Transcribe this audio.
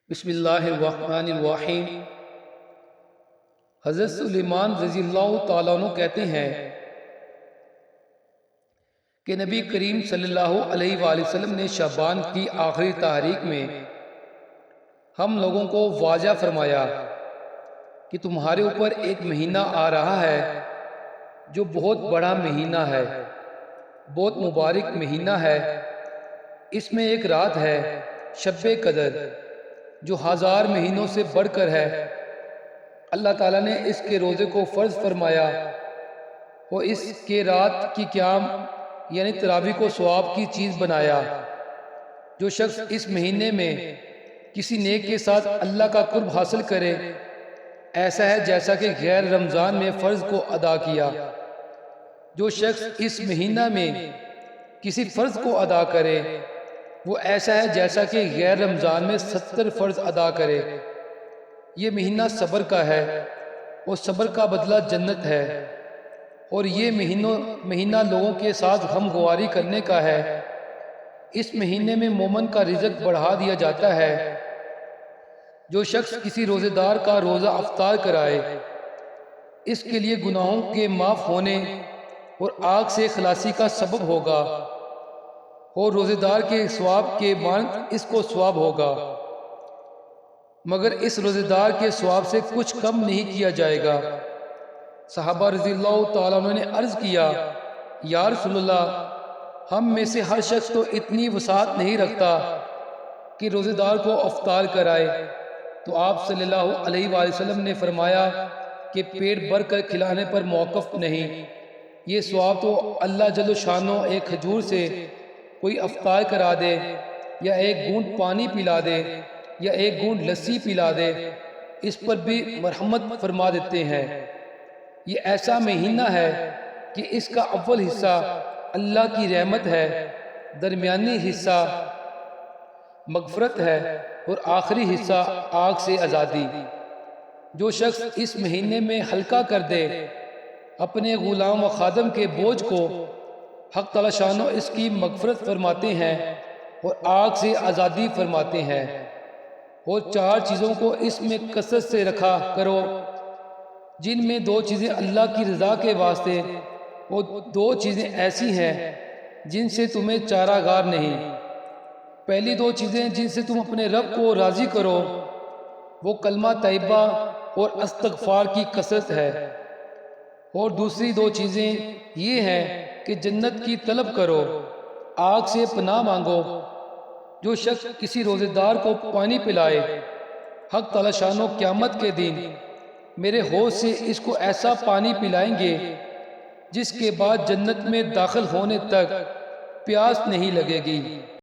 بسم اللہ الرحمن الرحیم۔ حضرت سلیمان رضی اللہ تعالیٰ عنہ کہتے ہیں کہ نبی کریم صلی اللہ علیہ وآلہ وسلم نے شعبان کی آخری تاریخ میں ہم لوگوں کو واضح فرمایا کہ تمہارے اوپر ایک مہینہ آ رہا ہے جو بہت بڑا مہینہ ہے، بہت مبارک مہینہ ہے۔ اس میں ایک رات ہے شب قدر جو 1000 مہینوں سے بڑھ کر ہے۔ اللہ تعالیٰ نے اس کے روزے کو فرض فرمایا اور اس کے رات کی قیام یعنی تراویح کو ثواب کی چیز بنایا۔ جو شخص اس مہینے میں کسی نیک کے ساتھ اللہ کا قرب حاصل کرے، ایسا ہے جیسا کہ غیر رمضان میں فرض کو ادا کیا۔ جو شخص اس مہینہ میں کسی فرض کو ادا کرے، وہ ایسا ہے جیسا کہ غیر رمضان میں 70 فرض ادا کرے۔ یہ مہینہ صبر کا ہے اور صبر کا بدلہ جنت ہے، اور یہ مہینہ لوگوں کے ساتھ غمگواری کرنے کا ہے۔ اس مہینے میں مومن کا رزق بڑھا دیا جاتا ہے۔ جو شخص کسی روزے دار کا روزہ افطار کرائے، اس کے لیے گناہوں کے معاف ہونے اور آگ سے خلاصی کا سبب ہوگا، اور روزے دار کے ثواب کے مانند اس کو ثواب ہوگا، مگر اس روزے دار کے ثواب سے کچھ کم نہیں کیا جائے گا۔ صحابہ رضی اللہ تعالیٰ عنہ نے عرض کیا، یا رسول اللہ، ہم میں سے ہر شخص تو اتنی وسعت نہیں رکھتا کہ روزے دار کو افطار کرائے۔ تو آپ صلی اللہ علیہ وآلہ وسلم نے فرمایا کہ پیٹ بھر کر کھلانے پر موقف نہیں، یہ ثواب تو اللہ جل شانہ ایک کھجور سے کوئی افطار کرا دے، یا ایک گھونٹ پانی پلا دے، یا ایک گھونٹ لسی پلا دے، اس پر بھی مرحمت فرما دیتے ہیں۔ یہ ایسا مہینہ ہے کہ اس کا اول حصہ اللہ کی رحمت ہے، درمیانی حصہ مغفرت ہے، اور آخری حصہ آگ سے آزادی۔ جو شخص اس مہینے میں ہلکا کر دے اپنے غلام و خادم کے بوجھ کو، حق تعالی شانہ اس کی مغفرت فرماتے ہیں اور آگ سے آزادی فرماتے ہیں۔ اور 4 چیزوں کو اس میں کثرت سے رکھا کرو، جن میں 2 چیزیں اللہ کی رضا کے واسطے اور 2 چیزیں ایسی ہیں جن سے تمہیں چارہ غار نہیں۔ پہلی 2 چیزیں جن سے تم اپنے رب کو راضی کرو وہ کلمہ طیبہ اور استغفار کی کثرت ہے، اور دوسری 2 چیزیں یہ ہیں کہ جنت کی طلب کرو، آگ سے پناہ مانگو۔ جو شخص کسی روزے دار کو پانی پلائے، حق تعالی شانہ قیامت کے دن میرے حوض سے اس کو ایسا پانی پلائیں گے جس کے بعد جنت میں داخل ہونے تک پیاس نہیں لگے گی۔